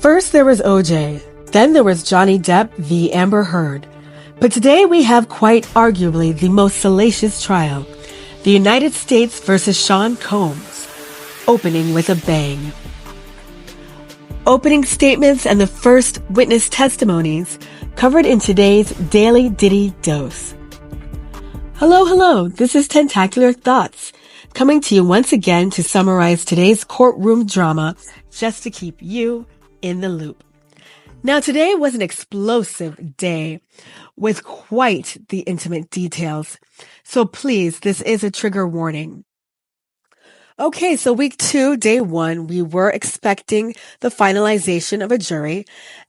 First there was OJ, then there was Johnny Depp v. Amber Heard. But today we have quite arguably the most salacious trial, the United States versus Sean Combs, opening with a bang. Opening statements and the first witness testimonies covered in today's Daily Diddy Dose. Hello, this is Tentacular Thoughts, coming to you once again to summarize today's courtroom drama just to keep you in the loop. Now today was an explosive day with quite the intimate details, so please, this is a trigger warning. Okay, so week 2, day 1, we were expecting the finalization of a jury,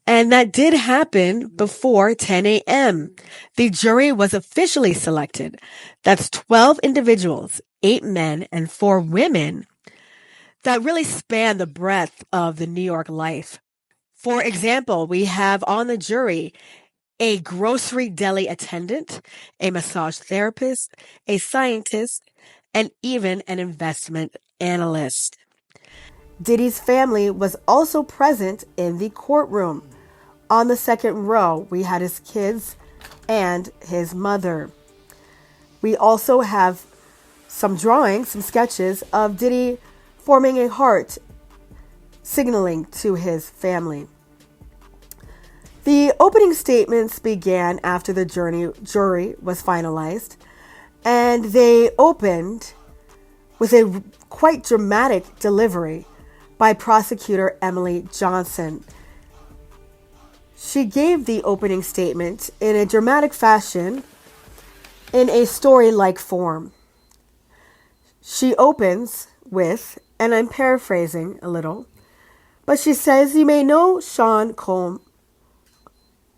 and that did happen before 10 a.m. The jury was officially selected. That's 12 individuals, 8 men and 4 women that really span the breadth of the New York life. For example, we have on the jury a grocery deli attendant, a massage therapist, a scientist, and even an investment analyst. Diddy's family was also present in the courtroom. On the second row, we had his kids and his mother. We also have some drawings, some sketches of Diddy forming a heart, signaling to his family. The opening statements began after the jury was finalized, and they opened with a quite dramatic delivery by prosecutor Emily Johnson. She gave the opening statement in a dramatic fashion in a story-like form. She opens with, and I'm paraphrasing a little, but she says, "You may know Sean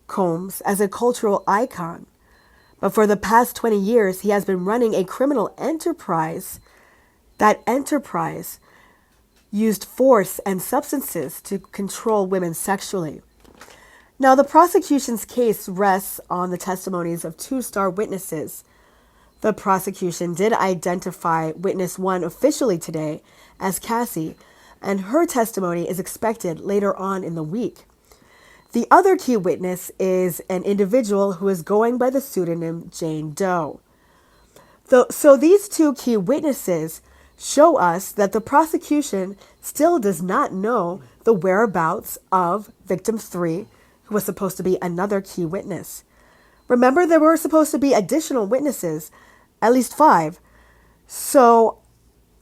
Combs as a cultural icon, but for the past 20 years, he has been running a criminal enterprise. That enterprise used force and substances to control women sexually." Now, the prosecution's case rests on the testimonies of 2 star witnesses. The prosecution did identify witness 1 officially today as Cassie, and her testimony is expected later on in the week. The other key witness is an individual who is going by the pseudonym Jane Doe. So these 2 key witnesses show us that the prosecution still does not know the whereabouts of victim 3, who was supposed to be another key witness. Remember, there were supposed to be additional witnesses, at least 5. So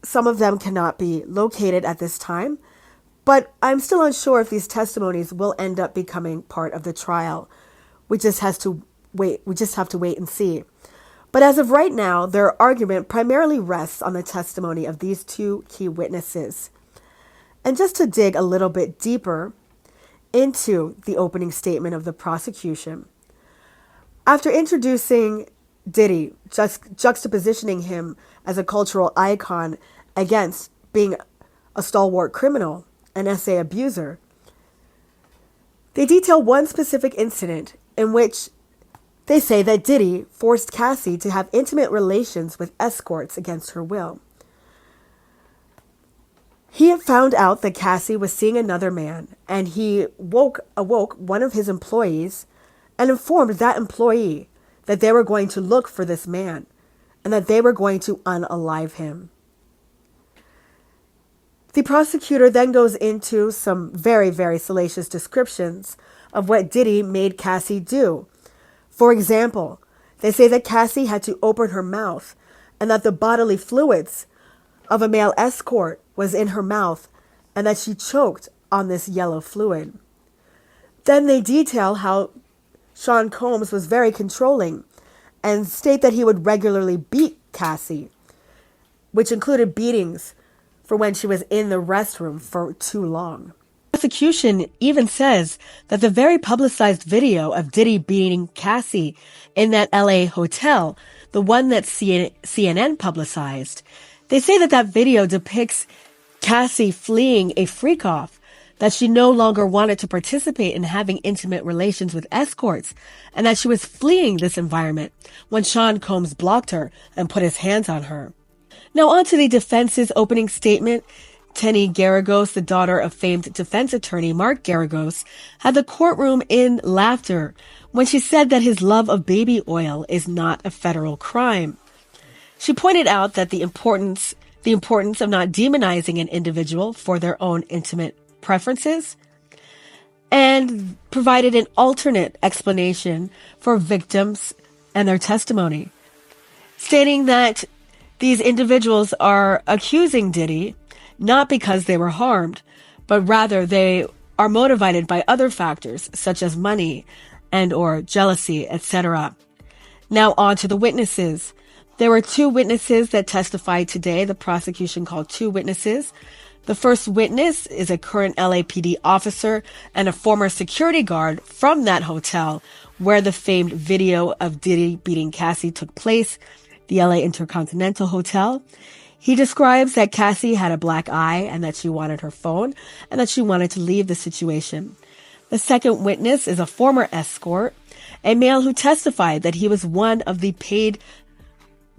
some of them cannot be located at this time. But I'm still unsure if these testimonies will end up becoming part of the trial. We just have to wait and see. But as of right now, their argument primarily rests on the testimony of these 2 key witnesses. And just to dig a little bit deeper into the opening statement of the prosecution, after introducing Diddy, juxtapositioning him as a cultural icon against being a stalwart criminal, an SA abuser, they detail one specific incident in which they say that Diddy forced Cassie to have intimate relations with escorts against her will. He had found out that Cassie was seeing another man, and he awoke one of his employees and informed that employee that they were going to look for this man and that they were going to unalive him. The prosecutor then goes into some very, very salacious descriptions of what Diddy made Cassie do. For example, they say that Cassie had to open her mouth and that the bodily fluids of a male escort was in her mouth and that she choked on this yellow fluid. Then they detail how Sean Combs was very controlling and state that he would regularly beat Cassie, which included beatings for when she was in the restroom for too long. The prosecution even says that the very publicized video of Diddy beating Cassie in that LA hotel, the one that CNN publicized, they say that video depicts Cassie fleeing a freak-off, that she no longer wanted to participate in having intimate relations with escorts, and that she was fleeing this environment when Sean Combs blocked her and put his hands on her. Now on to the defense's opening statement. Tenny Garagos, the daughter of famed defense attorney Mark Garagos, had the courtroom in laughter when she said that his love of baby oil is not a federal crime. She pointed out that the importance of not demonizing an individual for their own intimate preferences, and provided an alternate explanation for victims and their testimony, stating that these individuals are accusing Diddy not because they were harmed, but rather they are motivated by other factors such as money and or jealousy, etc. Now on to the witnesses. There were 2 witnesses that testified today. The prosecution called 2 witnesses. The first witness is a current LAPD officer and a former security guard from that hotel where the famed video of Diddy beating Cassie took place, the LA Intercontinental Hotel. He describes that Cassie had a black eye and that she wanted her phone and that she wanted to leave the situation. The second witness is a former escort, a male who testified that he was one of the paid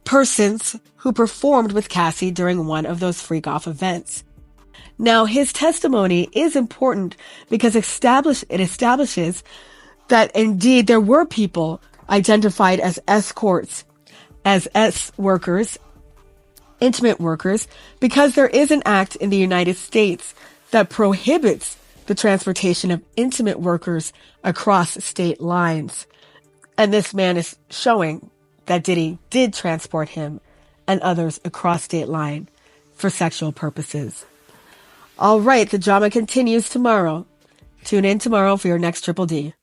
persons who performed with Cassie during one of those freak-off events. Now, his testimony is important because it establishes that indeed there were people identified as escorts, as workers, intimate workers, because there is an act in the United States that prohibits the transportation of intimate workers across state lines. And this man is showing that Diddy did transport him and others across state line for sexual purposes. All right, the drama continues tomorrow. Tune in tomorrow for your next Triple D.